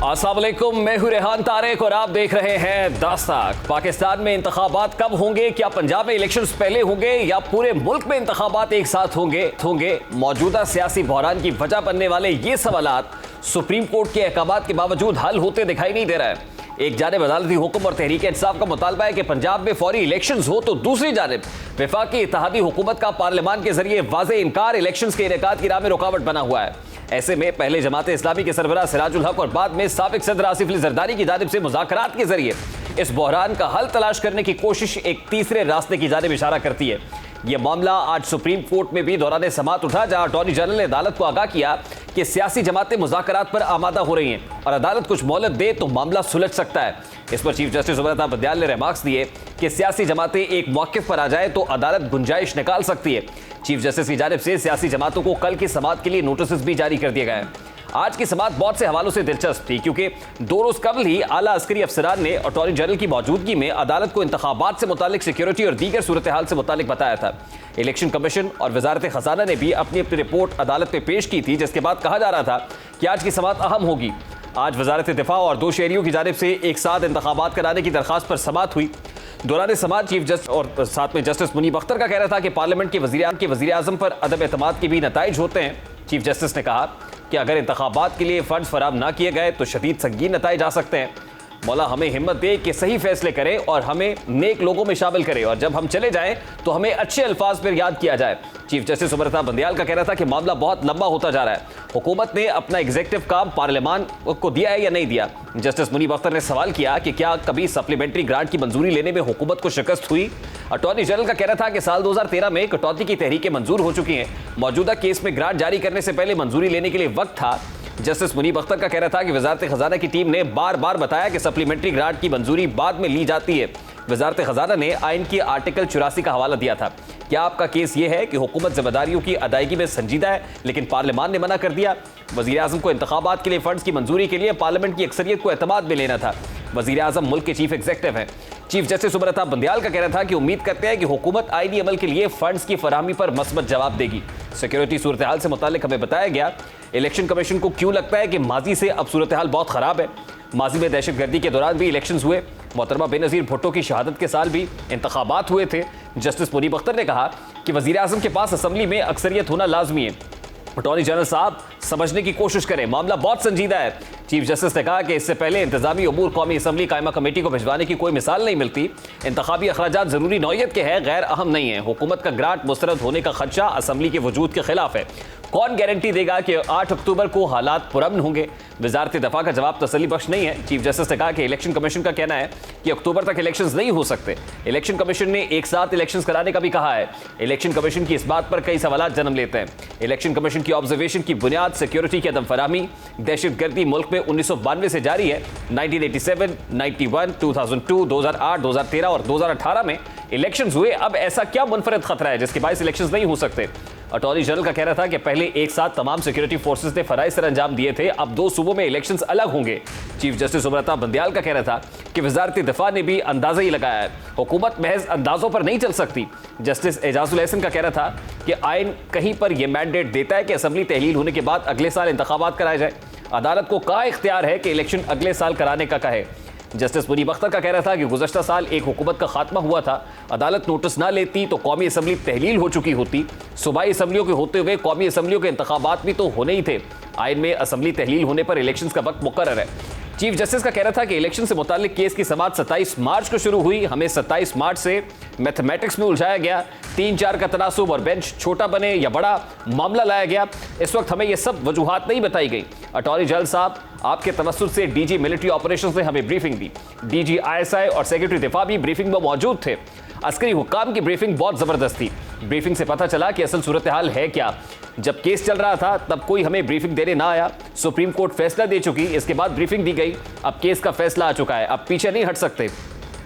अस्सलाम वालेकुम, मैं हूं रेहान तारिक और आप देख रहे हैं दास्ताक। पाकिस्तान में इंतखाबात कब होंगे? क्या पंजाब में इलेक्शंस पहले होंगे या पूरे मुल्क में इंतखाबात एक साथ होंगे? मौजूदा सियासी बहरान की वजह बनने वाले ये सवालात सुप्रीम कोर्ट के अहकामात के बावजूद हल होते दिखाई नहीं दे रहा है। एक जानिब अदालती हुक्म और तहरीक इंसाफ का मुतालबा है कि पंजाब में फौरी इलेक्शंस हो, तो दूसरी जानिब वफाकी इत्तेहादी हुकूमत का पार्लियामान के जरिए वाज़े इनकार इलेक्शंस के इनेकाद की राह में रुकावट बना हुआ है। ऐसे में पहले जमात इस्लामी के सरबराह सिराजुल हक और बाद में साबिक सदर आसिफ अली जरदारी की जानिब से मुज़ाकरात के जरिए इस बहरान का हल तलाश करने की कोशिश एक तीसरे रास्ते की जानिब इशारा करती है। यह मामला आज सुप्रीम कोर्ट में भी दौरान समाअत उठा, जहां अटॉर्नी जनरल ने अदालत को आगाह किया कि सियासी जमातें मुज़ाकरात पर आमादा हो रही हैं और अदालत कुछ मोहलत दे तो मामला सुलझ सकता है। इस पर चीफ जस्टिस उमर बंदियाल ने रिमार्क्स दिए कि सियासी जमातें एक मौक़िफ़ पर आ जाए तो अदालत गुंजाइश निकाल सकती है। चीफ जस्टिस की जानिब से सियासी जमातों को कल की समाअत के लिए नोटिस भी जारी कर दिए गए हैं। आज की समाअत बहुत से हवालों से दिलचस्प थी, क्योंकि 2 रोज कबल ही आला अस्करी अफसरान ने अटॉर्नी जनरल की मौजूदगी में अदालत को इंतखाबात से मुतालिक सिक्योरिटी और दीगर सूरत हाल से मुतालिक बताया था। इलेक्शन कमीशन और वजारत खजाना ने भी अपनी अपनी रिपोर्ट अदालत में पेश की थी, जिसके बाद कहा जा रहा था कि आज की समाअत अहम होगी। आज वजारत दिफा और 2 शहरियों की जानिब से एक साथ इंतखाबात कराने की दरख्वास्त पर समाअत हुई। दौरान समाअत चीफ जस्टिस और साथ में जस्टिस मुनीब अख्तर का कहना था कि पार्लियामेंट के वज़ीर आज़म पर अदम एतमाद के भी नताइज होते हैं। चीफ जस्टिस ने कहा कि अगर इंतखाबात के लिए फंड्स फराहम ना किए गए तो शदीद संगीन नताइज आ सकते हैं। मौला हमें हिम्मत दे कि सही फैसले करें और हमें नेक लोगों में शामिल करें, और जब हम चले जाएं तो हमें अच्छे अल्फाज पर याद किया जाए। चीफ जस्टिस उमर बंदियाल का कहना था कि मामला बहुत लंबा होता जा रहा है, हुकूमत ने अपना एग्जीक्यूटिव काम पार्लियामान को दिया है या नहीं दिया। जस्टिस मुनीब अख्तर ने सवाल किया कि क्या कभी सप्लीमेंट्री ग्रांट की मंजूरी लेने में हुकूमत को शिकस्त हुई। अटॉर्नी जनरल का कहना था कि साल 2013 में कटौती की तहरीकें मंजूर हो चुकी हैं, मौजूदा केस में ग्रांट जारी करने से पहले मंजूरी लेने के लिए वक्त था। जस्टिस मुनीब अख्तर का कहना था कि वजारत खजाना की टीम ने बार बार बताया कि सप्लीमेंट्री ग्रांट की मंजूरी बाद में ली जाती है। वजारत खजाना ने आइन की आर्टिकल 84 का हवाला दिया था। क्या आपका केस ये है कि हुकूमत जिम्मेदारियों की अदायगी में संजीदा है, लेकिन पार्लियामान ने मना कर दिया? वज़ीर आज़म को इंतखाबात के लिए फंड्स की मंजूरी के लिए पार्लियामेंट की अक्सरियत को एतमाद में लेना था। वज़ीर आज़म मुल्क के चीफ एग्जीक्यूटिव हैं। चीफ जस्टिस उमर बंदियाल का कहना था कि उम्मीद करते हैं कि हुकूमत आईनी अमल के लिए फंड्स की फराहमी पर मस्बत जवाब देगी। सिक्योरिटी सूरत हाल से मुतालिक हमें बताया गया, इलेक्शन कमीशन को क्यों लगता है कि माजी से अब सूरत हाल बहुत ख़राब है। माजी में दहशतगर्दी के दौरान भी इलेक्शंस हुए, मोहतरमा बेनज़ीर भुट्टो की शहादत के साल भी इंतखाबात हुए थे। जस्टिस मुनीब अख्तर ने कहा कि वज़ीर आज़म के पास असम्बली में अक्सरियत होना लाजमी है। अटॉर्नी जनरल साहब समझने की कोशिश करें, मामला बहुत संजीदा है। चीफ जस्टिस ने कहा कि इससे पहले इंतजामी अमूर कौमी असम्बली कायमा कमेटी को भिजवाने की कोई मिसाल नहीं मिलती। इंतखाबी अखराजात ज़रूरी नौयत के हैं, गैर अहम नहीं है। हुकूमत का ग्रांट मुस्तरद होने का खदशा असम्बली के वजूद के खिलाफ है। कौन गारंटी देगा कि 8 अक्टूबर को हालात पुरअमन होंगे? वजारत दफा का जवाब तसल्ली बख्श नहीं है। चीफ जस्टिस ने कहा कि इलेक्शन कमीशन का कहना है कि अक्टूबर तक इलेक्शंस नहीं हो सकते। इलेक्शन कमीशन ने एक साथ इलेक्शंस कराने का भी कहा है। इलेक्शन कमीशन की इस बात पर कई सवालात जन्म लेते हैं। इलेक्शन कमीशन की ऑब्जर्वेशन की बुनियाद सिक्योरिटी की अदम फराहमी, दहशतगर्दी मुल्क में 1992 से जारी है। 1987, 91, 2002, 2008, 2013 और 2018 में इलेक्शंस हुए। अब ऐसा क्या मुनफरद खतरा है जिसके बायस इलेक्शंस नहीं हो सकते? अटॉर्नी जनरल का कहना था कि पहले एक साथ तमाम सिक्योरिटी फोर्सेस ने फराइज सर अंजाम दिए थे, अब 2 सूबों में इलेक्शंस अलग होंगे। चीफ जस्टिस उमर बंदियाल का कहना था कि वजारत दिफा ने भी अंदाजा ही लगाया है, हुकूमत महज अंदाजों पर नहीं चल सकती। जस्टिस एजाजुल एहसन का कहना था कि आइन कहीं पर यह मैंडेट देता है कि असम्बली तहलील होने के बाद अगले साल इंतखाबात कराए जाए। अदालत को कहाँ इख्तियार है कि इलेक्शन अगले साल कराने का कहे। जस्टिस मुनीब अख्तर का कहना था कि गुज़श्ता साल एक हुकूमत का खात्मा हुआ था, अदालत नोटिस ना लेती तो कौमी असम्बली तहलील हो चुकी होती। सूबाई असम्बलियों के होते हुए कौमी असम्बलियों के इंतखाबात भी तो होने ही थे। आइन में असम्बली तहलील होने पर इलेक्शंस का वक्त मुकर्रर है। चीफ जस्टिस का कहना था कि इलेक्शन से मुताल्लिक केस की समाअत 27 मार्च को शुरू हुई। हमें 27 मार्च से मैथमेटिक्स में उलझाया गया, 3-4 का तनासुब और बेंच छोटा बने या बड़ा मामला लाया गया। इस वक्त हमें यह सब वजूहात नहीं बताई गई। अटॉर्नी जनरल साहब, आपके तवस्सुत से डीजी मिलिट्री ऑपरेशंस ने हमें ब्रीफिंग दी। डीजी ISI और सेक्रेटरी दिफा भी ब्रीफिंग में मौजूद थे। अस्करी हुक्काम की ब्रीफिंग बहुत जबरदस्त थी। ब्रीफिंग से पता चला कि असल सूरत हाल है क्या। जब केस चल रहा था तब कोई हमें ब्रीफिंग देने ना आया। सुप्रीम कोर्ट फैसला दे चुकी, इसके बाद ब्रीफिंग दी गई। अब केस का फैसला आ चुका है, अब पीछे नहीं हट सकते,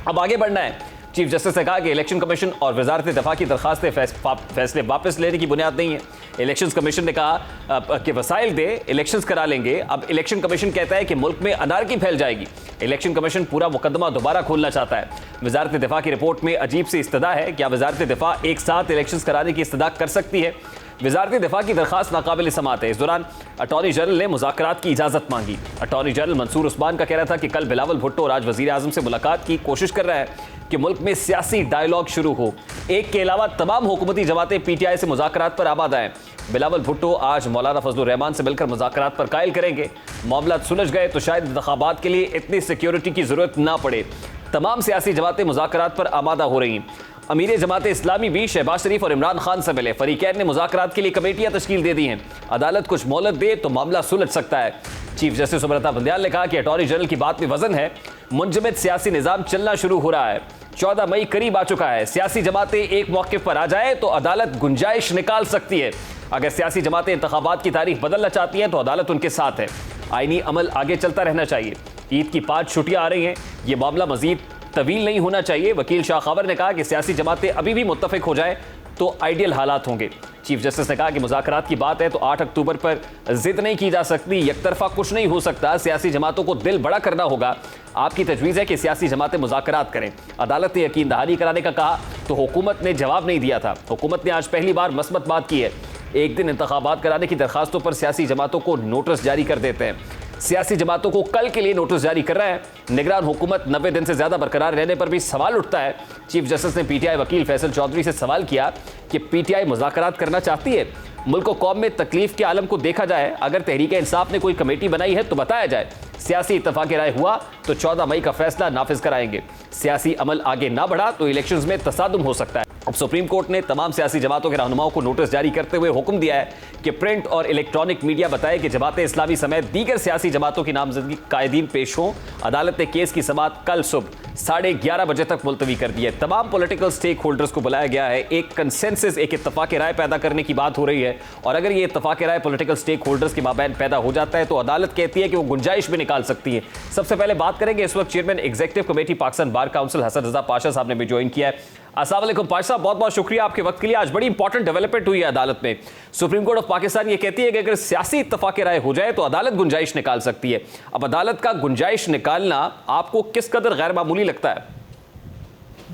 अब आगे बढ़ना है। चीफ जस्टिस ने कहा कि इलेक्शन कमीशन और वजारत दफा की दरखास्तें फैसले वापस लेने की बुनियाद नहीं है। इलेक्शन कमीशन ने कहा कि वसाइल दे, इलेक्शंस करा लेंगे। अब इलेक्शन कमीशन कहता है कि मुल्क में अनारकी फैल जाएगी। इलेक्शन कमीशन पूरा मुकदमा दोबारा खोलना चाहता है। वजारत दफा की रिपोर्ट में अजीब सी इस्तदा है। क्या वजारत दफा एक साथ इलेक्शंस कराने की इस्तदा कर सकती है? वजारती दिफा की दरखास्त नाकाबिल समाअत है। इस दौरान अटॉर्नी जनरल ने मुज़ाकरात की इजाज़त मांगी। अटॉर्नी जनरल मंसूर उस्मान का कहना था कि कल बिलावल भुट्टो और आज वज़ीर आज़म से मुलाकात की कोशिश कर रहा है कि मुल्क में सियासी डायलॉग शुरू हो। एक के अलावा तमाम हुकूमती जमातें PTI से मुज़ाकरात पर आमादा हैं। बिलावल भुट्टो आज मौलाना फजलुर रहमान से मिलकर मुज़ाकरात पर कायल करेंगे। मामला सुलझ गए तो शायद इंतखाबात के लिए इतनी सिक्योरिटी की जरूरत ना पड़े। तमाम सियासी जमातें मुज़ाकरात पर आमादा हो रही हैं। अमीर जमात इस्लामी भी शहबाज शरीफ और इमरान खान से मिले। फरीकैन ने मुज़ाकरात के लिए कमेटियां तश्कील दे दी हैं। अदालत कुछ मोहलत दे तो मामला सुलझ सकता है। चीफ जस्टिस सुब्रता बंदयाल ने कहा कि अटॉर्नी जनरल की बात में वजन है। मुंजमद सियासी निज़ाम चलना शुरू हो रहा है। 14 मई करीब आ चुका है। सियासी जमातें एक मौक़िफ़ पर आ जाए तो अदालत गुंजाइश निकाल सकती है। अगर सियासी जमातें इंतखाबात की तारीख बदलना चाहती हैं तो अदालत उनके साथ है। आईनी अमल आगे चलता रहना चाहिए। ईद की 5 छुट्टियां आ रही हैं। यह मामला मजीद तवील नहीं होना चाहिए। वकील शाह खबर ने कहा कि सियासी जमातें अभी भी मुत्तफिक हो जाए तो आइडियल हालात होंगे। चीफ जस्टिस ने कहा कि मुज़ाकरात की बात है तो 8 अक्टूबर पर जिद नहीं की जा सकती। यकतरफा कुछ नहीं हो सकता। सियासी जमातों को दिल बड़ा करना होगा। आपकी तजवीज़ है कि सियासी जमातें मुज़ाकरात करें। अदालत ने यकीन दहानी कराने का कहा तो हुकूमत ने जवाब नहीं दिया था। हुकूमत ने आज पहली बार मस्बत बात की है। एक दिन इंतखाबात कराने की दरखास्तों पर सियासी जमातों को नोटिस जारी कर देते हैं। सियासी जमातों को कल के लिए नोटिस जारी कर रहा है। निगरान हुकूमत 90 दिन से ज्यादा बरकरार रहने पर भी सवाल उठता है। चीफ जस्टिस ने PTI वकील फैसल चौधरी से सवाल किया कि PTI मुज़ाकरात करना चाहती है। मुल्क को कौम में तकलीफ के आलम को देखा जाए। अगर तहरीक इंसाफ ने कोई कमेटी बनाई है तो बताया जाए। सियासी इत्तफाक राय हुआ तो 14 मई का फैसला नाफिज कराएंगे। सियासी अमल आगे ना बढ़ा तो इलेक्शंस में तसादुम हो सकता है। अब सुप्रीम कोर्ट ने तमाम सियासी जमातों के रहनुमाओं को नोटिस जारी करते हुए हुक्म दिया है कि प्रिंट और इलेक्ट्रॉनिक मीडिया बताए कि जमात इस्लामी समेत दीगर सियासी जमातों की नामजदगी कायदीन पेश हों। अदालत ने केस की समाअत कल सुबह 11:30 बजे तक मुलतवी कर दी है। तमाम पॉलिटिकल स्टेक होल्डर्स को बुलाया गया है। एक कंसेंसस, एक इत्तफाक राय पैदा करने की बात हो रही है और अगर ये इत्तफाक राय पॉलिटिकल स्टेक होल्डर्स के माबैन पैदा हो जाता है तो अदालत कहती है कि वो गुंजाइश भी निकाल सकती है। सबसे पहले बात करेंगे इस वक्त chairman executive committee Pakistan bar council Hasan Raza Pasha sahab ने भी ज्वाइन किया है। अस्सलाम वालेकुम पाशा साहब, बहुत बहुत शुक्रिया आपके वक्त के लिए। आज बड़ी इंपॉर्टेंट डेवलपमेंट हुई है अदालत में। सुप्रीम कोर्ट ऑफ पाकिस्तान ये कहती है कि अगर सियासी इत्तफाक राय हो जाए तो अदालत गुंजाइश निकाल सकती है। अब अदालत का गुंजाइश निकालना आपको किस कदर गैर मामूली लगता है?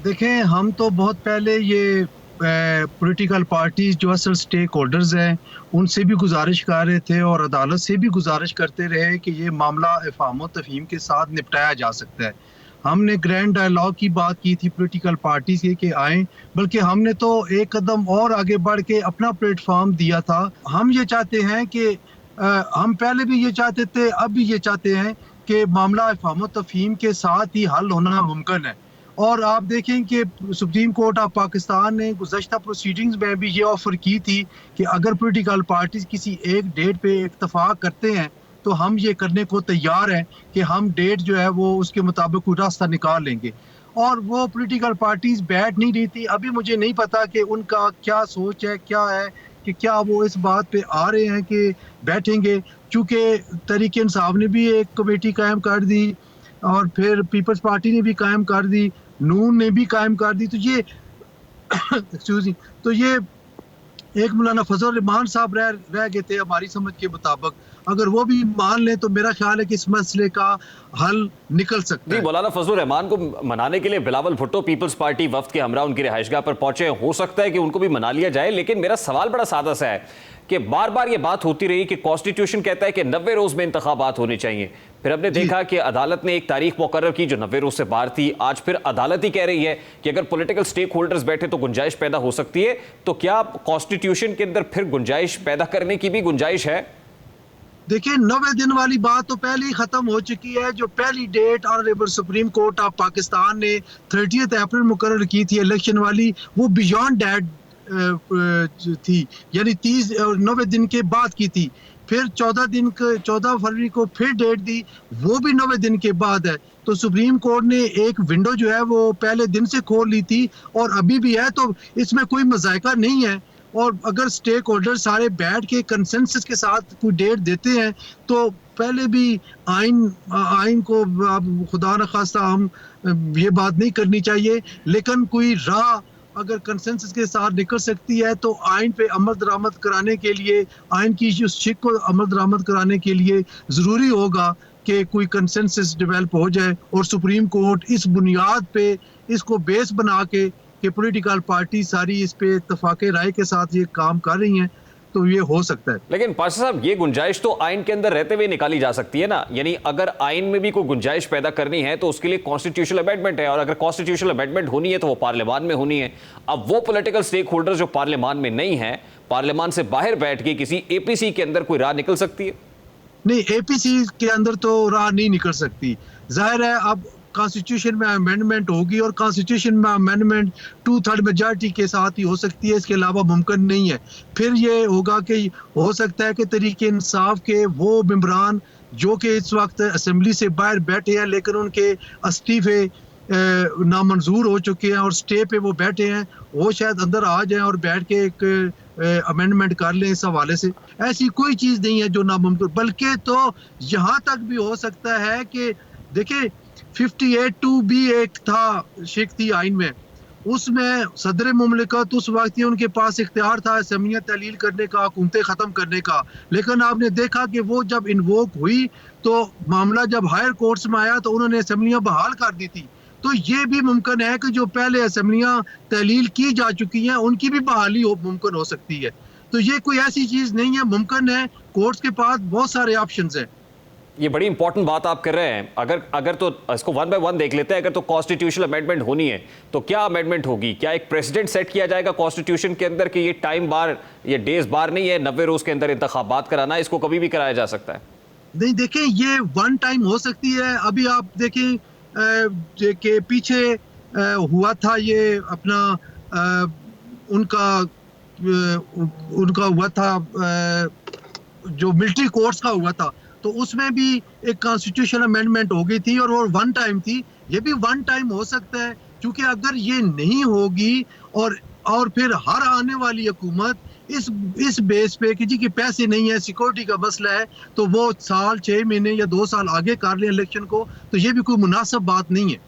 देखें, हम तो बहुत पहले ये पॉलिटिकल पार्टीज जो असल स्टेक होल्डर्स हैं उनसे भी गुजारिश कर रहे थे और अदालत से भी गुजारिश करते रहे कि ये मामला इफ़हाम व तफ़हीम के साथ निपटाया जा सकता है। हमने ग्रैंड डायलॉग की बात की थी पॉलिटिकल पार्टीज के आए, बल्कि हमने तो एक कदम और आगे बढ़ के अपना प्लेटफॉर्म दिया था। हम ये चाहते हैं कि हम पहले भी ये चाहते थे, अब भी ये चाहते हैं कि मामला इफ़हाम व तफ़हीम के साथ ही हल होना मुमकिन है। और आप देखें कि सुप्रीम कोर्ट ऑफ पाकिस्तान ने गुज़श्ता प्रोसीडिंग्स में भी ये ऑफ़र की थी कि अगर पॉलिटिकल पार्टीज किसी एक डेट पे इत्तफाक करते हैं तो हम ये करने को तैयार हैं कि हम डेट जो है वो उसके मुताबिक कोई रास्ता निकाल लेंगे। और वो पॉलिटिकल पार्टीज बैठ नहीं रही थी। अभी मुझे नहीं पता कि उनका क्या सोच है, क्या है कि क्या वो इस बात पे आ रहे हैं कि बैठेंगे, क्योंकि तहरीक इंसाफ ने भी एक कमेटी कायम कर दी और फिर पीपल्स पार्टी ने भी कायम कर दी, नून ने भी कायम कर दी। तो ये एक्सक्यूज मी, तो ये एक मौलाना फजल रहमान साहब रह गए थे हमारी समझ के मुताबिक। अगर वो भी मान लें तो मेरा ख्याल है कि इस मसले का हल निकल सकता है। मौलाना फजल रहमान को मनाने के लिए बिलावल भुट्टो पीपल्स पार्टी वफ्द के हमरा उनकी रिहाइशगाह पर पहुंचे। हो सकता है कि उनको भी मना लिया जाए, लेकिन मेरा सवाल बड़ा सादा सा है कि बार बार ये बात होती रही कि कॉन्स्टिट्यूशन कहता है कि 90 रोज में इंतखाबात होने चाहिए। फिर हमने देखा कि अदालत ने एक तारीख मुकर्रर की जो 90 रोज से बाहर थी। आज फिर अदालत ही कह रही है कि अगर पॉलिटिकल स्टेक होल्डर्स बैठे तो गुंजाइश पैदा हो सकती है। तो क्या कॉन्स्टिट्यूशन के अंदर फिर गुंजाइश पैदा करने की भी गुंजाइश है? देखिए, 90 दिन वाली बात तो पहले ही खत्म हो चुकी है। जो पहली date honourable supreme court of Pakistan ने 30 अप्रैल मुकर्रर की थी इलेक्शन वाली, वो बियॉन्ड डेट थी, यानी 90 दिन के बाद की थी। फिर 14 फरवरी को फिर डेट दी, वो भी 90 दिन के बाद है। तो सुप्रीम कोर्ट ने एक विंडो जो है वो पहले दिन से खोल ली थी और अभी भी है, तो इसमें कोई मज़ायका नहीं है। और अगर स्टेक होल्डर सारे बैठ के कंसेंसस के साथ कोई डेट देते हैं तो पहले भी आइन को खुदा न खास्ता हम ये बात नहीं करनी चाहिए, लेकिन कोई राह अगर कंसेंसस के साथ निकल सकती है तो आइन पे अमल दरामद कराने के लिए, आइन की उस शिक को अमल दरामद कराने के लिए ज़रूरी होगा कि कोई कंसेंसस डेवलप हो जाए। और सुप्रीम कोर्ट इस बुनियाद पे इसको बेस बना के कि पॉलिटिकल पार्टी सारी इस पे इत्तफाक राय के साथ ये काम कर रही हैं, तो ये हो सकता है। लेकिन पाशा साहब, ये गुंजाइश तो आइन के अंदर रहते हुए निकाली जा सकती है ना। यानी अगर आइन में भी कोई गुंजाइश पैदा करनी है तो उसके लिए कॉन्स्टिट्यूशनल अमेंडमेंट है, और अगर कॉन्स्टिट्यूशनल अमेंडमेंट होनी है तो वो पार्लियामान में होनी है। अब वो पॉलिटिकल स्टेक होल्डर जो पार्लियामान में नहीं है, पार्लियामान से बाहर बैठ के किसी एपीसी के अंदर कोई राह निकल सकती है? नहीं, एपीसी के अंदर तो राह नहीं निकल सकती। जाहिर है अब कॉन्स्टिट्यूशन में अमेंडमेंट होगी, और कॉन्स्टिट्यूशन में अमेंडमेंट 2/3 मेजॉरिटी के साथ ही हो सकती है, इसके अलावा मुमकिन नहीं है। फिर ये होगा कि हो सकता है कि तरीके इंसाफ के वो मेंबरान जो कि इस वक्त असेंबली से बाहर बैठे हैं लेकिन उनके इस्तीफे नामंजूर हो चुके हैं और स्टे पे वो बैठे हैं, वो शायद अंदर आ जाएं और बैठ के एक अमेंडमेंट कर लें इस हवाले से। ऐसी कोई चीज़ नहीं है जो नामुमकिन, बल्कि तो यहाँ तक भी हो सकता है कि देखिए 58(2) भी एक था शिक्ती आइन में, उसमें सदर मुमलिकत उस वक्त ही उनके पास इख्तियार था असम्बलियाँ तहलील करने का, हुकूमतें ख़त्म करने का। लेकिन आपने देखा कि वो जब इन्वोक हुई तो मामला जब हायर कोर्ट्स में आया तो उन्होंने असम्बलियाँ बहाल कर दी थी। तो ये भी मुमकिन है कि जो पहले असम्बलियाँ तहलील की जा चुकी हैं उनकी भी बहाली मुमकिन हो सकती है। तो ये कोई ऐसी चीज़ नहीं है, मुमकिन है। कोर्ट्स के पास बहुत सारे ऑप्शंस हैं। ये बड़ी इंपॉर्टेंट बात आप कर रहे हैं। अगर तो इसको वन बाय वन देख लेते हैं। अगर तो कॉन्स्टिट्यूशनल अमेंडमेंट होनी है तो क्या अमेंडमेंट होगी? क्या एक प्रेसिडेंट सेट किया जाएगा कॉन्स्टिट्यूशन के अंदर कि ये टाइम बार, ये डेज बार नहीं है, 90 रोज के अंदर इंतखाबात कराना, इसको कभी भी कराया जा सकता है? नहीं, देखें, ये वन टाइम हो सकती है। अभी आप देखें कि पीछे हुआ था ये अपना उनका हुआ था जो मिलिट्री कोर्ट्स का हुआ था, तो उसमें भी एक कॉन्स्टिट्यूशन अमेंडमेंट हो गई थी और वो वन टाइम थी। ये भी वन टाइम हो सकता है, क्योंकि अगर ये नहीं होगी और फिर हर आने वाली हुकूमत इस बेस पे कि जी के पैसे नहीं है, सिक्योरिटी का मसला है, तो वो साल 6 महीने या 2 साल आगे कर लें इलेक्शन को, तो ये भी कोई मुनासिब बात नहीं है।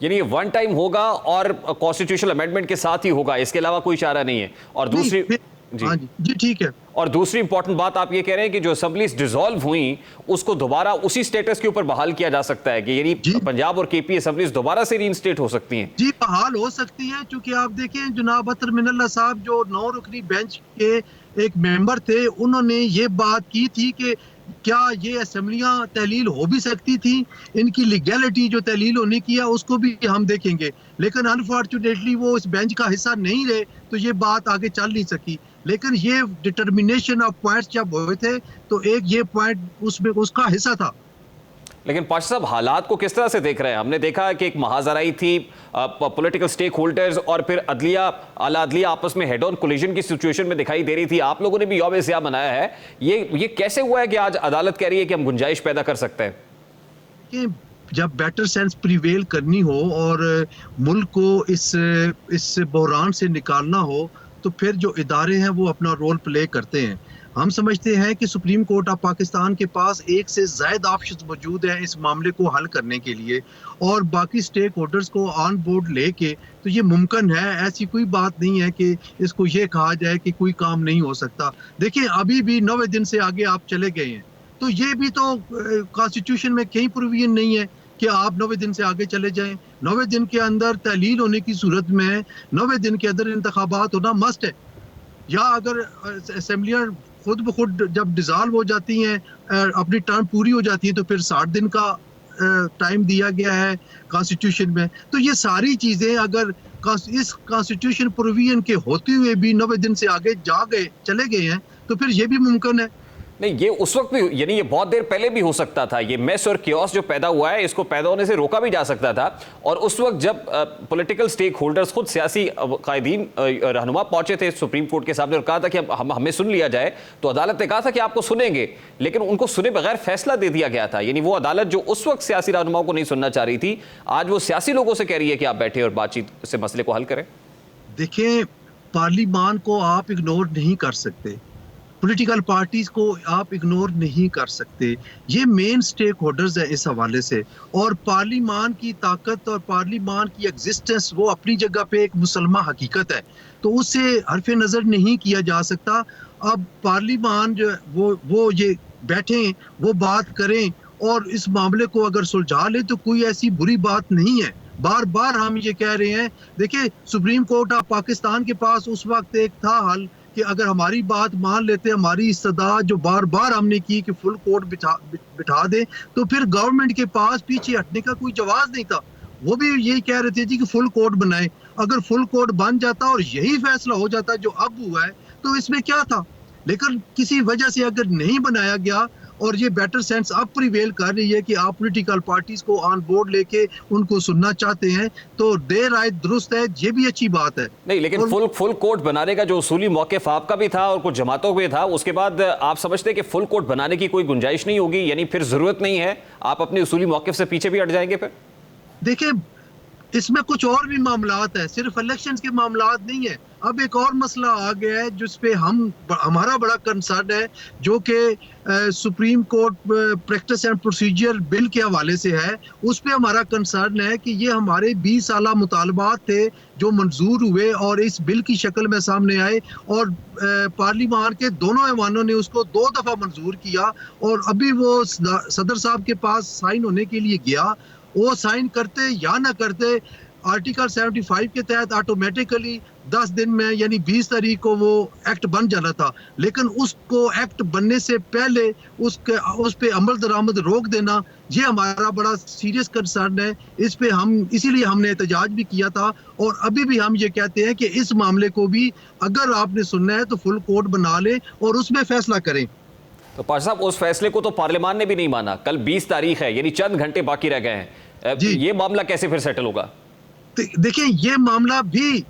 यानी ये वन टाइम होगा और कॉन्स्टिट्यूशनल अमेंडमेंट के साथ ही होगा, इसके अलावा कोई चारा नहीं है। और दूसरी जी ठीक है। और दूसरी इंपॉर्टेंट बात आप ये कह रहे हैं कि जो असेंबलीज डिसॉल्व हुई उसको दोबारा उसी स्टेटस के ऊपर बहाल किया जा सकता है, कि यानी पंजाब और केपी असेंबलीज दोबारा से रीइंस्टेट हो सकती हैं? जी, बहाल हो सकती है, क्योंकि आप देखें जनाब अतर मिनल्ला साहब जो 9 रुकनी बेंच के एक मेंबर थे, उन्होंने ये बात की थी कि क्या ये असेंबलियां तहलील हो भी सकती थी, इनकी लीगैलिटी जो तहलील होने की है उसको भी हम देखेंगे। लेकिन अनफॉर्चुनेटली वो इस बेंच का हिस्सा नहीं रहे, तो ये बात आगे चल नहीं सकी। लेकिन ये डिटर्मिनेशन ऑफ पॉइंट्स जब हुए थे तो एक ये पॉइंट उसमें उसका हिस्सा था। लेकिन पाशा साहब, हालात को किस तरह से देख रहे हैं? हमने देखा कि एक महाजराई थी, पॉलिटिकल स्टेक होल्डर्स और फिर अदलिया, आला अदलिया आपस में हेड ऑन कोलिजन की सिचुएशन में दिखाई दे रही थी। आप लोगों ने भी यौम सियाह मनाया है। ये कैसे हुआ है कि आज अदालत कह रही है कि हम गुंजाइश पैदा कर सकते हैं? कि जब बेटर सेंस प्रिवेल करनी हो और मुल्क को इस बहरान से निकालना हो, तो फिर जो इदारे हैं वो अपना रोल प्ले करते हैं। हम समझते हैं कि सुप्रीम कोर्ट ऑफ पाकिस्तान के पास एक से ज़ायद ऑप्शंस मौजूद हैं इस मामले को हल करने के लिए, और बाकी स्टेक होल्डर्स को ऑन बोर्ड लेके तो ये मुमकिन है। ऐसी कोई बात नहीं है कि इसको ये कहा जाए कि कोई काम नहीं हो सकता। देखिए, अभी भी 90 दिन से आगे आप चले गए हैं, तो ये भी तो कॉन्स्टिट्यूशन में कहीं प्रोविजन नहीं है कि आप 90 दिन से आगे चले जाएं। 90 दिन के अंदर तहलील होने की सूरत में 90 दिन के अंदर इंतखाबात होना मस्ट है। या अगर असेंबलियां खुद ब खुद जब डिसॉल्व हो जाती हैं, अपनी टर्म पूरी हो जाती है, तो फिर 60 दिन का टाइम दिया गया है कॉन्स्टिट्यूशन में। तो ये सारी चीज़ें अगर इस कॉन्स्टिट्यूशन प्रोविजन के होते हुए भी 90 दिन से आगे चले गए हैं, तो फिर ये भी मुमकिन है। नहीं, ये उस वक्त भी, यानी ये बहुत देर पहले भी हो सकता था। ये मेस और कियोस जो पैदा हुआ है, इसको पैदा होने से रोका भी जा सकता था। और उस वक्त जब पॉलिटिकल स्टेक होल्डर्स, खुद सियासी कायदीन, रहनुमा पहुंचे थे सुप्रीम कोर्ट के सामने और कहा था कि हमें सुन लिया जाए, तो अदालत ने कहा था कि आपको सुनेंगे, लेकिन उनको सुने बगैर फैसला दे दिया गया था। यानी वो अदालत जो उस वक्त सियासी रहनुमाओं को नहीं सुनना चाह रही थी, आज वो सियासी लोगों से कह रही है कि आप बैठे और बातचीत से मसले को हल करें। देखें, पार्लियामान को आप इग्नोर नहीं कर सकते, पॉलिटिकल पार्टीज को आप इग्नोर नहीं कर सकते। ये मेन स्टेक होल्डर्स है इस हवाले से, और पार्लियामान की ताकत और पार्लियामान की एग्जिस्टेंस वो अपनी जगह पे एक मुसलमा हकीकत है, तो उससे हरफ नज़र नहीं किया जा सकता। अब पार्लियामान जो वो ये बैठें, वो बात करें और इस मामले को अगर सुलझा ले तो कोई ऐसी बुरी बात नहीं है। बार बार हम ये कह रहे हैं। देखिए, सुप्रीम कोर्ट ऑफ पाकिस्तान के पास उस वक्त एक था हल कि अगर हमारी बात मान लेते, हमारी इस्तदा जो बार बार हमने की कि फुल कोर्ट बिठा दे, तो फिर गवर्नमेंट के पास पीछे हटने का कोई जवाब नहीं था। वो भी यही कह रहे थे जी कि फुल कोर्ट बनाए। अगर फुल कोर्ट बन जाता और यही फैसला हो जाता जो अब हुआ है, तो इसमें क्या था। लेकिन किसी वजह से अगर नहीं बनाया गया, और ये बेटर सेंस अब प्रिवेल कर रही है कि आप पॉलिटिकल पार्टीज को ऑन बोर्ड लेके उनको सुनना चाहते हैं, तो देर आए दुरुस्त है, ये भी अच्छी बात है। नहीं, लेकिन फुल कोर्ट बनाने का जो उसूली मौक़िफ़ आपका भी था और कुछ जमातों में था, उसके बाद आप समझते हैं कि फुल कोर्ट बनाने की कोई गुंजाइश नहीं होगी, यानी फिर जरूरत नहीं है, आप अपने उसूली मौक़िफ़ से पीछे भी हट जाएंगे फिर? देखिए, इसमें कुछ और भी मामलात है, सिर्फ इलेक्शंस के मामलात नहीं है। अब एक और मसला आ गया है जिस पे हमारा बड़ा कंसर्न है, जो कि supreme court practice and procedure bill के हवाले से है। उस पे हमारा कंसर्न है कि ये हमारे 20 साला मुतालबात थे जो मंजूर हुए और इस बिल की शक्ल में सामने आए, और पार्लियामान के दोनों ऐवानों ने उसको 2 दफा मंजूर किया, और अभी वो सदर साहब के पास साइन होने के लिए गया। वो साइन करते या ना करते, आर्टिकल 75 के तहत ऑटोमेटिकली 10 दिन में यानी 20 तारीख को वो एक्ट बन जाना था। लेकिन उसको एक्ट बनने से पहले उस पे अमल दरामद रोक देना, ये हमारा बड़ा सीरियस कंसर्न है। इस पे इसीलिए हमने एहतजाज भी किया था, और अभी भी हम ये कहते हैं कि इस मामले को भी अगर आपने सुनना है तो फुल कोर्ट बना लें और उसमें फैसला करें। तो पाशा साहब, उस फैसले को तो पार्लियामान ने भी नहीं माना। कल 20 तारीख है, यानी चंद घंटे बाकी रह गए हैं। ये मामला कैसे फिर सेटल होगा? देखिए, ये मामला भी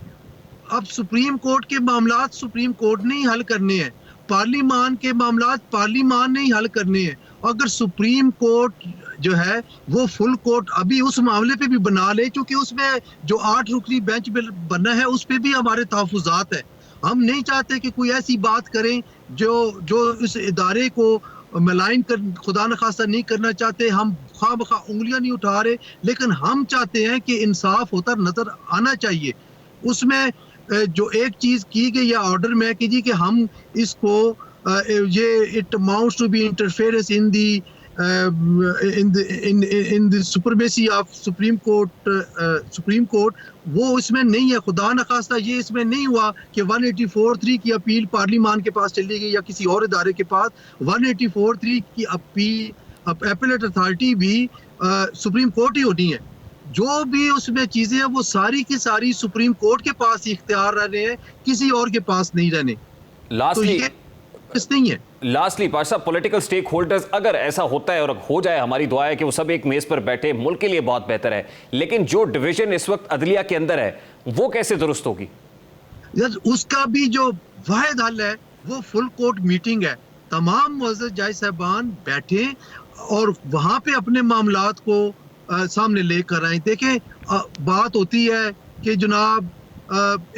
अब सुप्रीम कोर्ट के मामलात सुप्रीम कोर्ट ने ही हल करने हैं, पार्लियामान के मामलात पार्लियामान ने ही हल करने हैं। अगर सुप्रीम कोर्ट जो है वो फुल कोर्ट अभी उस मामले पे भी बना ले, क्योंकि उसमें जो 8 रुकनी बेंच बना है उस पे भी हमारे तहफुजात है। हम नहीं चाहते कि कोई ऐसी बात करें जो इस इदारे को मलाइन कर, खुदा न खास्ता नहीं करना चाहते। हम खामखा उंगलियां नहीं उठा रहे, लेकिन हम चाहते हैं कि इंसाफ होता नजर आना चाहिए। उसमें जो एक चीज की गई है ऑर्डर में कि जी कि हम इसको ये it amounts to be interference in the supremacy of supreme court, वो इसमें नहीं है। खुदा न खास्ता ये इसमें नहीं हुआ कि 184(3) की अपील पार्लियामान के पास चली गई या किसी और इदारे के पास। 184(3) की अपील एपेलेट अथॉरिटी भी सुप्रीम कोर्ट ही होनी है। जो भी उसमें चीजें हैं वो सारी की सारी सुप्रीम कोर्ट के पास ही इख्तियार रहने हैं, किसी और के पास नहीं रहने। तो ये नहीं है। लास्टली पाशा साहब, पॉलिटिकल स्टेक होल्डर्स, अगर ऐसा होता है और हो जाए, हमारी दुआ है कि वो सब एक मेज पर बैठे, मुल्क के लिए बहुत बेहतर है। लेकिन जो डिवीजन इस वक्त अदलिया के अंदर है वो कैसे दुरुस्त होगी? उसका भी जो वाहिद हल है वो फुल कोर्ट मीटिंग है। तमाम मुअज़्ज़ज़ जज साहबान बैठे और वहां पे अपने मामलात को सामने लेकर आए। देखें, बात होती है कि जनाब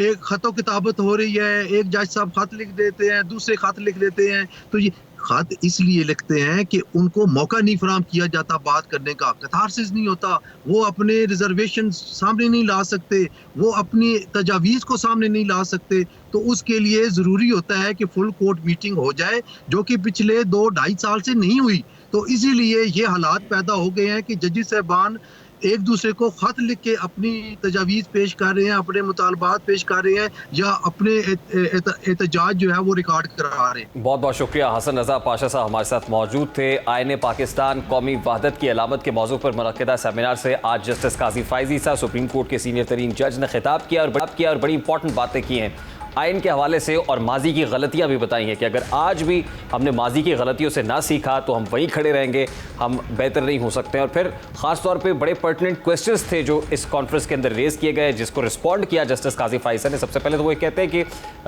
एक खतो किताबत हो रही है, एक जज साहब खत लिख देते हैं, दूसरे खत लिख देते हैं, तो ये खत इसलिए लिखते हैं कि उनको मौका नहीं फराहम किया जाता बात करने का, कैथारसिस नहीं होता, वो अपने रिजर्वेशन सामने नहीं ला सकते, वो अपनी तजावीज़ को सामने नहीं ला सकते। तो उसके लिए ज़रूरी होता है कि फुल कोर्ट मीटिंग हो जाए, जो कि पिछले 2-2.5 साल से नहीं हुई। तो इसीलिए ये हालात पैदा हो गए हैं कि जज साहबान एक दूसरे को खत लिख के अपनी तजावीज़ पेश कर रहे हैं, अपने मुतालबात पेश कर रहे हैं, या अपने एहतजाज जो है वो रिकॉर्ड करा रहे हैं। बहुत बहुत शुक्रिया। हसन रजा पाशा साहब हमारे साथ मौजूद थे। आईने पाकिस्तान कौमी वहदत की अलामत के मौजू पर मुनक्किदा सेमिनार से आज जस्टिस काजी फाइजी साहब, सुप्रीम कोर्ट के सीनियर तरीन जज, ने खिताब किया और बड़ी इंपॉर्टेंट बातें की हैं आइन के हवाले से, और माजी की गलतियां भी बताई हैं कि अगर आज भी हमने माजी की गलतियों से ना सीखा तो हम वहीं खड़े रहेंगे, हम बेहतर नहीं हो सकते। और फिर ख़ास तौर पे बड़े पर्टिनेंट क्वेश्चंस थे जो इस कॉन्फ्रेंस के अंदर रेज़ किए गए, जिसको रिस्पॉन्ड किया जस्टिस काजी फाइज़ ने। सबसे पहले तो वो कहते हैं कि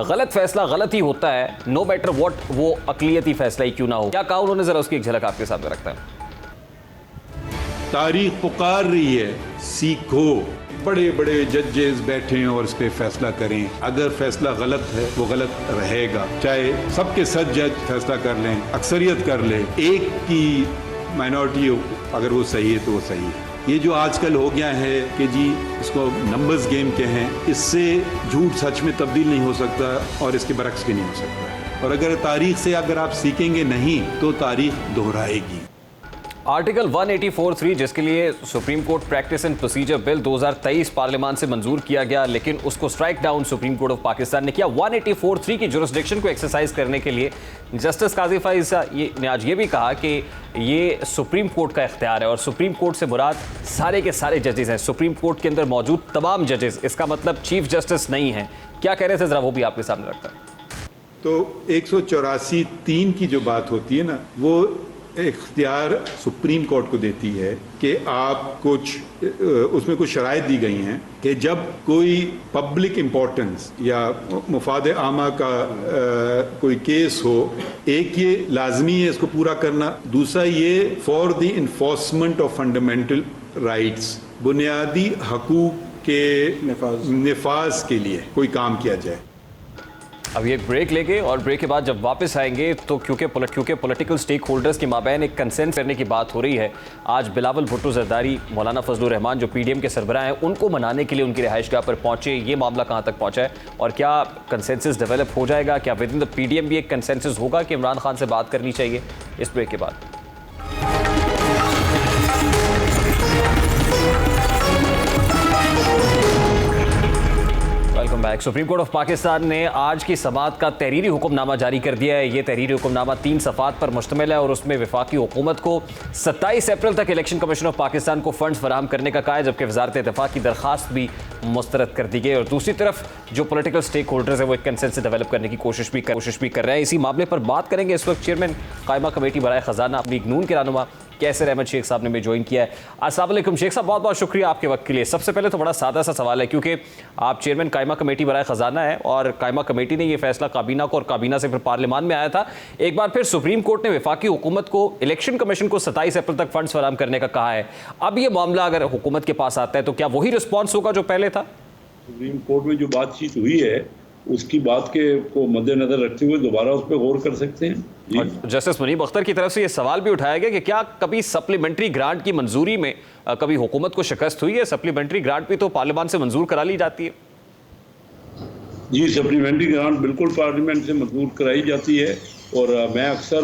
गलत फैसला गलत ही होता है, नो मैटर व्हाट वो अक़लियती फैसला ही क्यों ना हो। क्या कहा उन्होंने, ज़रा उसकी एक झलक आपके सामने रखता है। तारीख पुकार रही है, सीखो। बड़े बड़े जजेस बैठे हैं और इस पे फैसला करें। अगर फैसला गलत है वो गलत रहेगा, चाहे सबके सब जज फैसला कर लें, अक्सरियत कर ले, एक की माइनॉरिटी अगर वो सही है तो वो सही है। ये जो आजकल हो गया है कि जी इसको नंबर्स गेम के हैं, इससे झूठ सच में तब्दील नहीं हो सकता और इसके बरक्स भी नहीं हो सकता। और अगर तारीख से अगर आप सीखेंगे नहीं तो तारीख दोहराएगी। आर्टिकल 184(3 जिसके लिए supreme court practice and procedure bill 2023 पार्लियामान से मंजूर किया गया, लेकिन उसको strike down supreme court of Pakistan ने किया। 184(3 की जुरिस्डिक्शन को एक्सरसाइज करने के लिए जस्टिस काजी फैज ने आज ये भी कहा कि ये सुप्रीम कोर्ट का इख्तियार है और सुप्रीम कोर्ट से मुराद सारे के सारे जजेस हैं, सुप्रीम कोर्ट के अंदर मौजूद तमाम जजेस, इसका मतलब चीफ जस्टिस नहीं है। क्या कह रहे थे, जरा वो भी आपके सामने रखता है। तो 184(3 की जो बात होती है ना, वो इख्तियार सुप्रीम कोर्ट को देती है कि आप उसमें कुछ शराइत दी गई हैं कि जब कोई पब्लिक इम्पोर्टेंस या मुफाद आमा का कोई केस हो, एक ये लाजमी है इसको पूरा करना, दूसरा ये for the enforcement of fundamental rights, बुनियादी हकूक के निफाज के लिए कोई काम किया जाए। अब ये ब्रेक लेंगे और ब्रेक के बाद जब वापस आएंगे तो क्योंकि पॉलिटिकल स्टेक होल्डर्स के माबैन एक कंसेंस करने की बात हो रही है। आज बिलावल भुट्टो जरदारी, मौलाना फजलुर रहमान जो पीडीएम के सरबराह हैं, उनको मनाने के लिए उनकी रिहाइशगाह पर पहुंचे। ये मामला कहां तक पहुंचा है और क्या कंसेंसस डेवलप हो जाएगा, क्या विद इन द पीडीएम भी एक कंसेंसस होगा कि इमरान खान से बात करनी चाहिए? इस ब्रेक के बाद welcome back. Supreme court of Pakistan ने आज की समाअत का तहरीरी हुक्मनामा जारी कर दिया है। ये तहरीरी हुक्मनामा 3 सफ़ात पर मुश्तमिल है और उसमें वफाकी हुकूमत को 27 अप्रैल तक इलेक्शन कमीशन ऑफ पाकिस्तान को फंड्स फराहम करने का कहा है, जबकि वजारत इत्तेफाक की दरख्वास्त भी मुस्तरद कर दी गई। और दूसरी तरफ जो पॉलिटिकल स्टेक होल्डर्स है वो एक कंसेंसस डेवलप करने की कोशिश भी कर रहे हैं। इसी मामले पर बात करेंगे इस वक्त चेयरमैन कायमा कमेटी बराए ख़जाना लीग नून के रहनुमा कैसर अहमद शेख साहब ने भी ज्वाइन किया है। अस्सलाम वालेकुम शेख साहब, बहुत बहुत शुक्रिया आपके वक्त के लिए। सबसे पहले तो बड़ा सादा सा सवाल है, क्योंकि आप चेयरमैन कायमा कमेटी बराए ख़जाना है और कायमा कमेटी ने ये फैसला काबीना को और काबीना से फिर पार्लियामान में आया था। एक बार फिर सुप्रीम कोर्ट ने वफाकी हुकूमत को इलेक्शन कमीशन को 27 अप्रैल तक फंड्स फराहम करने का कहा है। अब ये मामला अगर हुकूमत के पास आता है तो क्या वही रिस्पॉन्स होगा जो पहले था? सुप्रीम कोर्ट में जो बातचीत हुई है उसकी बात के को मद्देनजर रखते हुए दोबारा उस पर गौर कर सकते हैं। जस्टिस मुनीब अख्तर की तरफ से ये सवाल भी उठाया गया कि क्या कभी सप्लीमेंट्री ग्रांट की मंजूरी में कभी हुकूमत को शिकस्त हुई है? सप्लीमेंट्री ग्रांट भी तो पार्लियामान से मंजूर करा ली जाती है। जी, सप्लीमेंट्री ग्रांट बिल्कुल पार्लियामेंट से मंजूर कराई जाती है और मैं अक्सर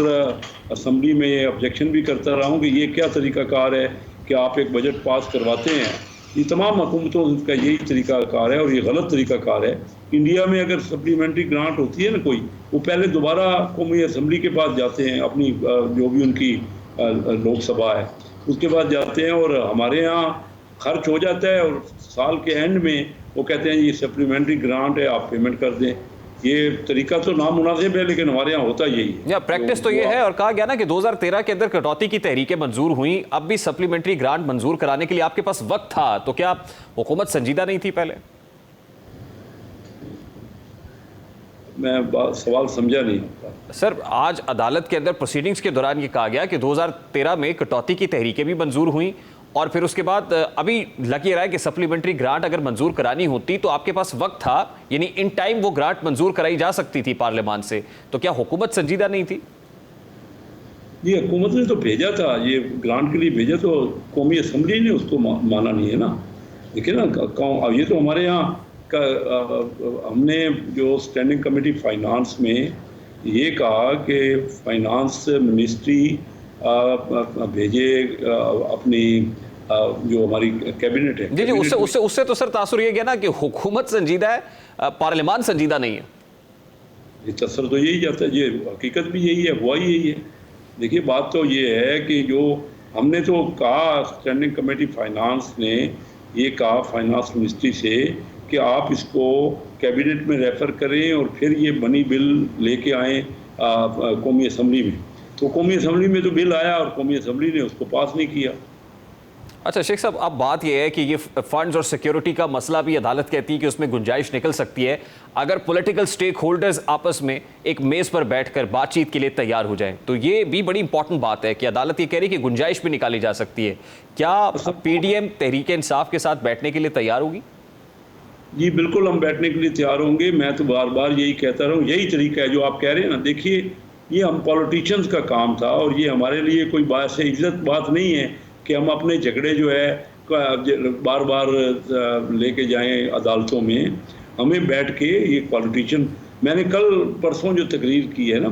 असम्बली में ये ऑब्जेक्शन भी करता रहा हूँ कि ये क्या तरीकाकार है कि आप एक बजट पास करवाते हैं। ये तमाम हुकूमतों का यही तरीकाकार है और ये गलत तरीकाकार है। इंडिया में अगर सप्लीमेंट्री ग्रांट होती है ना कोई, वो पहले दोबारा कौमी असम्बली के पास जाते हैं, अपनी जो भी उनकी लोकसभा है उसके बाद जाते हैं और हमारे यहाँ खर्च हो जाता है और साल के एंड में वो कहते हैं ये सप्लीमेंट्री ग्रांट है, आप पेमेंट कर दें। ये तरीका तो नामुनासिब है लेकिन हमारे यहाँ होता यही है। प्रैक्टिस तो ये है और कहा गया ना कि 2013 के अंदर कटौती की तहरीकें मंजूर हुई, अब भी सप्लीमेंट्री ग्रांट मंजूर कराने के लिए आपके पास वक्त था, तो क्या हुकूमत संजीदा नहीं थी पहले? मैं सवाल समझा नहीं सर। आज अदालत के अंदर प्रोसीडिंग्स के दौरान ये कहा गया कि 2013 में कटौती की तहरीकें भी मंजूर हुई और फिर उसके बाद अभी लग ये रहा है कि सप्लीमेंट्री ग्रांट अगर मंजूर करानी होती तो आपके पास वक्त था, यानी इन टाइम वो ग्रांट मंजूर कराई जा सकती थी पार्लियामान से, तो क्या हुकूमत संजीदा नहीं थी? ये हुकूमत ने तो भेजा था, ये ग्रांट के लिए भेजा, तो कौमी असम्बली ने उसको माना नहीं है ना। देखिए ना, ये तो हमारे यहाँ का हमने जो स्टैंडिंग कमेटी फाइनेंस में ये कहा कि फाइनेंस मिनिस्ट्री भेजे अपनी जो हमारी कैबिनेट है। जी, उससे तो सर तासुर ये गया ना कि हुकूमत संजीदा है, पार्लियामान संजीदा नहीं है। ये तसर तो यही जाता है, ये हकीकत भी यही है, हुआ ही यही है। देखिए, बात तो ये है कि जो हमने तो कहा, स्टैंडिंग कमेटी फाइनेंस ने ये कहा फाइनेंस मिनिस्ट्री से कि आप इसको कैबिनेट में रेफर करें और फिर ये बनी बिल लेके आए कौमी असम्बली में। तो कौमी असम्बली में तो बिल आया और कौमी असम्बली ने उसको पास नहीं किया। अच्छा शेख साहब, अब बात यह है कि ये फंड्स और सिक्योरिटी का मसला भी अदालत कहती है कि उसमें गुंजाइश निकल सकती है अगर पॉलिटिकल स्टेक होल्डर्स आपस में एक मेज़ पर बैठकर बातचीत के लिए तैयार हो जाएं। तो ये भी बड़ी इंपॉर्टेंट बात है कि अदालत ये कह रही है कि गुंजाइश भी निकाली जा सकती है। क्या पीडीएम तहरीक इंसाफ के साथ बैठने के लिए तैयार होगी? जी बिल्कुल, हम बैठने के लिए तैयार होंगे। मैं तो बार बार यही कहता रहा हूँ, यही तरीका है जो आप कह रहे हैं ना। देखिए, ये हम पॉलिटिशियंस का काम था और ये हमारे लिए कोई बात से इज्जत बात नहीं है कि हम अपने झगड़े जो है बार बार लेके जाएं अदालतों में। हमें बैठ के ये पॉलिटिशियन, मैंने कल परसों जो तकरीर की है ना,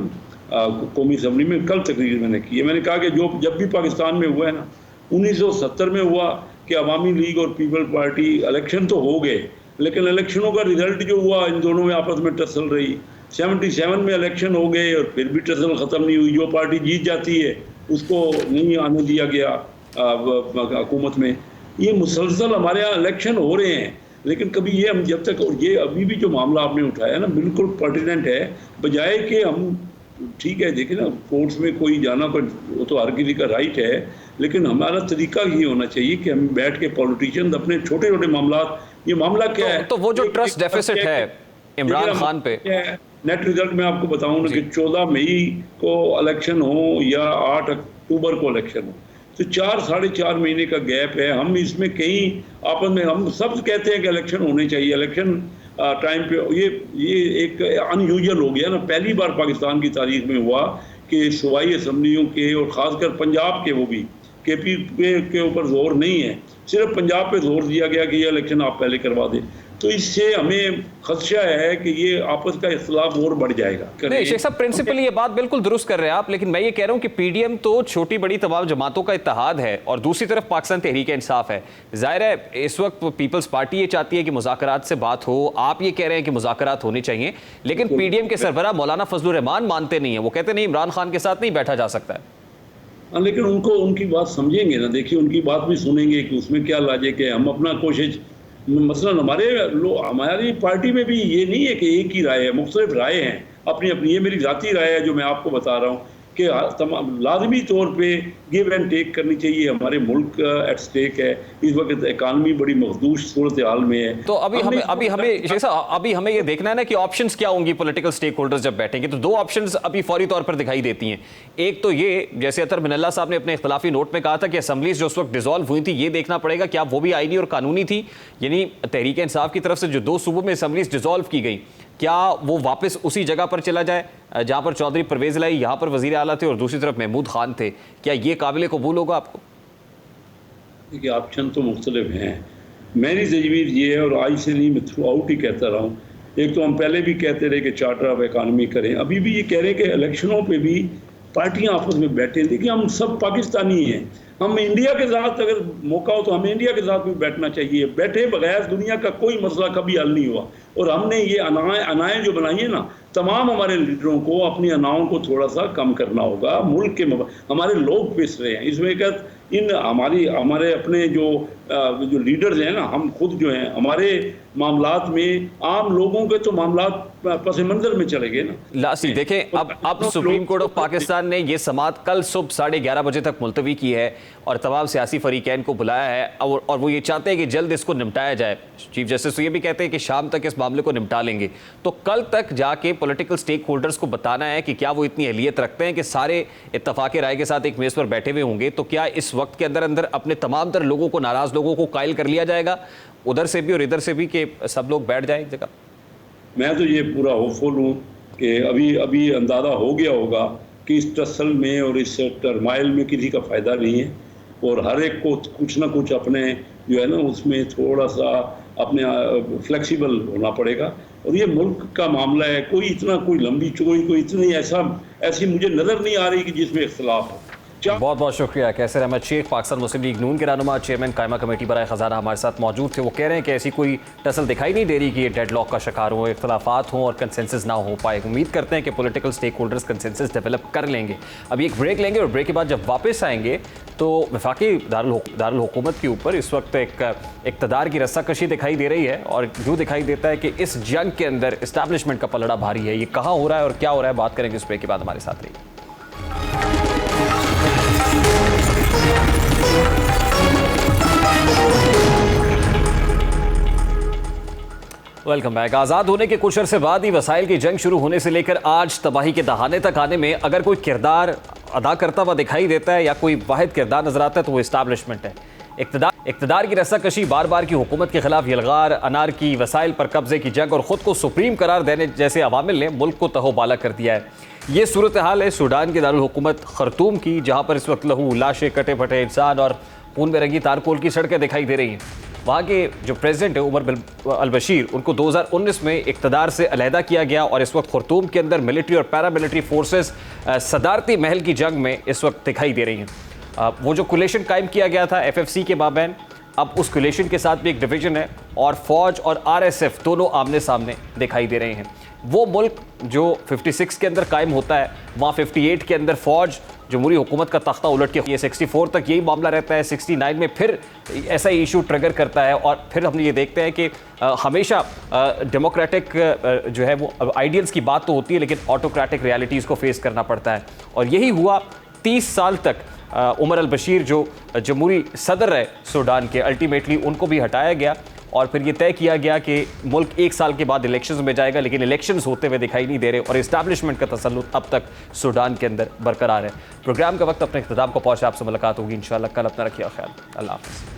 कौमी असम्बली में कल तकरीर मैंने की है। मैंने कहा कि जो जब भी पाकिस्तान में हुआ है ना, 1970 में हुआ कि अवामी लीग और पीपल पार्टी इलेक्शन तो हो गए, लेकिन इलेक्शनों का रिजल्ट जो हुआ इन दोनों में आपस में टसल रही। 77 में इलेक्शन हो गए और फिर भी टसल ख़त्म नहीं हुई। जो पार्टी जीत जाती है उसको नहीं आने दिया गया हुकूमत में। ये मुसलसल हमारे यहाँ इलेक्शन हो रहे हैं, लेकिन कभी ये हम जब तक, और ये अभी भी जो मामला आपने उठाया ना बिल्कुल पर्टिनेंट है, बजाय कि हम ठीक है देखिए ना कोर्ट्स में कोई जाना वो तो हर किसी का राइट है, लेकिन हमारा तरीका ये होना चाहिए कि हम बैठ के पॉलिटिशियन अपने छोटे छोटे मामला, ये मामला क्या है तो वो जो ट्रस्ट डेफिसिट है इमरान खान पे, नेट रिजल्ट में आपको बताऊं ना कि 14 मई को इलेक्शन हो या 8 अक्टूबर को इलेक्शन हो, तो 4-4.5 महीने का गैप है। हम इसमें कहीं आपस में हम सब कहते हैं कि इलेक्शन होने चाहिए, इलेक्शन टाइम पे ये एक अनयूजुअल हो गया ना। पहली बार पाकिस्तान की तारीख में हुआ कि सूबाई असम्बलियों के और ख़ासकर पंजाब के, वो भी केपी के ऊपर जोर नहीं है, सिर्फ पंजाब पे जोर दिया गया कि ये इलेक्शन आप पहले करवा दें। तो इससे हमें खदशा है कि ये आपस का इख्तिलाफ और बढ़ जाएगा। नहीं शेख साहब, प्रिंसिपल ये बात बिल्कुल दुरुस्त कर रहे हैं आप, लेकिन मैं ये कह रहा हूं कि पीडीएम तो छोटी बड़ी तमाम जमातों का इत्तेहाद है और दूसरी तरफ पाकिस्तान तहरीक इंसाफ है। जाहिर है इस वक्त पीपल्स पार्टी ये चाहती है कि मुज़ाकरात से बात हो, आप ये कह रहे हैं कि मुज़ाकरात होने चाहिए, लेकिन पीडीएम के सरबराह मौलाना फजलुर रहमान मानते नहीं है। वो कहते नहीं इमरान खान के साथ नहीं बैठा जा सकता है। लेकिन उनको उनकी बात समझेंगे ना, देखिए उनकी बात भी सुनेंगे कि उसमें क्या लॉजिक है। हम अपना कोशिश, मसलन हमारी पार्टी में भी ये नहीं है कि एक ही राय है, मुख्तलिफ राय हैं अपनी अपनी। ये मेरी ज़ाती राय है जो मैं आपको बता रहा हूँ कि तमाम लाजमी तौर पे गिव एंड टेक करनी चाहिए। हमारे मुल्क एट स्टेक है, इस वक्त इकानमी बड़ी मखदूश सूरत हाल में है। तो अभी हमें ये देखना है ना कि ऑप्शंस क्या होंगी। पॉलिटिकल स्टेक होल्डर्स जब बैठेंगे तो दो ऑप्शंस अभी फौरी तौर पर दिखाई देती हैं। एक तो ये, जैसे अतर मिनल्ला साहब ने अपने इख्तिलाफी नोट में कहा था कि असम्बलीज जो उस वक्त डिसॉल्व हुई थी, ये देखना पड़ेगा क्या वो भी आईनी और कानूनी थी। यानी तहरीक इंसाफ की तरफ से जो 2 सूबों में असम्बलीज डिसॉल्व की गई, क्या वो वापस उसी जगह पर चला जाए जहां पर चौधरी परवेज लाई यहां पर वजीर आला थे और दूसरी तरफ महमूद खान थे? क्या ये काबिल कबूल होगा आपको? देखिए ऑप्शन तो मुख्तलिफ हैं। मेरी तजवीज़ ये है, और आज से नहीं मैं थ्रू आउट ही कहता रहा हूँ, एक तो हम पहले भी कहते रहे कि चार्टर ऑफ इकानमी करें, अभी भी ये कह रहे हैं कि इलेक्शनों पे भी पार्टियां आपस में बैठे। देखिए हम सब पाकिस्तानी हैं, हम इंडिया के साथ अगर मौका हो तो हमें इंडिया के साथ भी बैठना चाहिए। बैठे बगैर दुनिया का कोई मसला कभी हल नहीं हुआ। और हमने ये अनाएँ जो बनाई है ना, तमाम हमारे लीडरों को अपनी अनाओं को थोड़ा सा कम करना होगा। मुल्क के हमारे लोग पिस रहे हैं इसमें इन हमारे अपने जो लीडर्स हैं ना, हम खुद जो हैं, हमारे मामलात में आम लोगों के तो मामलात पस मंजर में चले गए ना। लास्टी देखें, अब सुप्रीम कोर्ट ऑफ पाकिस्तान ने यह समाअत कल सुबह 11:30 बजे तक मुलतवी की है और तमाम सियासी फरीकैन को बुलाया है और वो ये चाहते हैं कि जल्द इसको निपटाया जाए। चीफ जस्टिस तो ये भी कहते हैं कि शाम तक इस मामले को निपटा लेंगे। तो कल तक जाके पॉलिटिकल स्टेक होल्डर्स को बताना है कि क्या वो इतनी अहलियत रखते हैं कि सारे इत्तफाक राय के साथ एक मेज़ पर बैठे हुए होंगे। तो क्या इस वक्त के अंदर अंदर अपने तमाम तर लोगों को, नाराज लोगों को कायल कर लिया जाएगा उधर से भी और इधर से भी, कि सब लोग बैठ जाए एक जगह? मैं तो ये पूरा होपफुल हूँ कि अभी अंदाज़ा हो गया होगा कि इस टसल में और इस टर्माइल में किसी का फ़ायदा नहीं है और हर एक को कुछ ना कुछ अपने जो है ना उसमें थोड़ा सा अपने फ्लेक्सिबल होना पड़ेगा। और ये मुल्क का मामला है, कोई लंबी चौड़ी कोई इतनी ऐसी मुझे नज़र नहीं आ रही कि जिसमें इख्तिलाफ हो। बहुत बहुत शुक्रिया। कैसर अहमद शेख, पाकिस्तान मुस्लिम लीग नून के रहनुमा, चेयरमैन कायमा कमेटी बराए ख़जाना हमारे साथ मौजूद थे। वो कह रहे हैं कि ऐसी कोई टसल दिखाई नहीं दे रही कि ये डेडलॉक का शिकार हो, इख्तिलाफात हों और कंसेंसस ना हो पाए। उम्मीद करते हैं कि political stakeholders consensus develop कर लेंगे। अभी एक ब्रेक लेंगे और ब्रेक के बाद जब वापस आएंगे तो वफाकी दारुल हुकूमत के ऊपर इस वक्त एक इक़्तिदार की रस्साकशी दिखाई दे रही है और यूँ दिखाई देता है कि इस जंग के अंदर इस्टेब्लिशमेंट का पलड़ा भारी है। ये कहाँ हो रहा है और क्या हो रहा है, बात करेंगे इस ब्रेक के बाद। हमारे साथ रहिए। Welcome back. आज़ाद होने के कुछ अरसे बाद ही वसाइल की जंग शुरू होने से लेकर आज तबाही के दहाने तक आने में अगर कोई किरदार अदा करता हुआ दिखाई देता है या कोई वाहिद किरदार नजर आता है तो वो इस्टेब्लिशमेंट है। इक़्तिदार की रस्साकशी, बार बार की हुकूमत के खिलाफ यलगार, अनार की वसाइल पर कब्जे की जंग और ख़ुद को सुप्रीम करार देने जैसे अवामिल ने मुल्क को तहोबाला कर दिया है। ये सूरत हाल है सूडान के दारुल हुकूमत खर्तूम की, जहाँ पर इस वक्त लहू, लाशें, कटे फटे इंसान और खून में रंगी तारकोल की सड़कें दिखाई दे रही हैं। वहाँ के जो प्रेसिडेंट है उमर अल बशीर, उनको 2019 में इक़्तिदार से अलहदा किया गया और इस वक्त खुर्तूम के अंदर मिलिट्री और पैरामिलिट्री फोर्सेस सदारती महल की जंग में इस वक्त दिखाई दे रही हैं। वो जो कोलिशन कायम किया गया था FFC के माबैन, अब उस कोलिशन के साथ भी एक डिवीजन है और फौज और RSF दोनों आमने सामने दिखाई दे रहे हैं। वो मुल्क जो 56 के अंदर कायम होता है, वहाँ 58 के अंदर फौज जमहूरी हुकूमत का तख्ता उलट के ये 64 तक यही मामला रहता है, 69 में फिर ऐसा इशू ट्रिगर करता है और फिर हम ये देखते हैं कि हमेशा डेमोक्रेटिक जो है वो आइडियल्स की बात तो होती है, लेकिन ऑटोक्रेटिक रियलिटीज़ को फेस करना पड़ता है। और यही हुआ 30 साल तक। उमर अल बशीर जो जमहूरी सदर है सूडान के, अल्टीमेटली उनको भी हटाया गया और फिर ये तय किया गया कि मुल्क 1 साल के बाद इलेक्शंस में जाएगा, लेकिन इलेक्शंस होते हुए दिखाई नहीं दे रहे और इस्टेब्लिशमेंट का तसल्लुत अब तक सूडान के अंदर बरकरार है। प्रोग्राम का वक्त अपने इख्तिताम को पहुंचा, आपसे मुलाकात होगी इंशाल्लाह कल। अपना रखिए ख्याल, अल्लाह हाफ़िज़।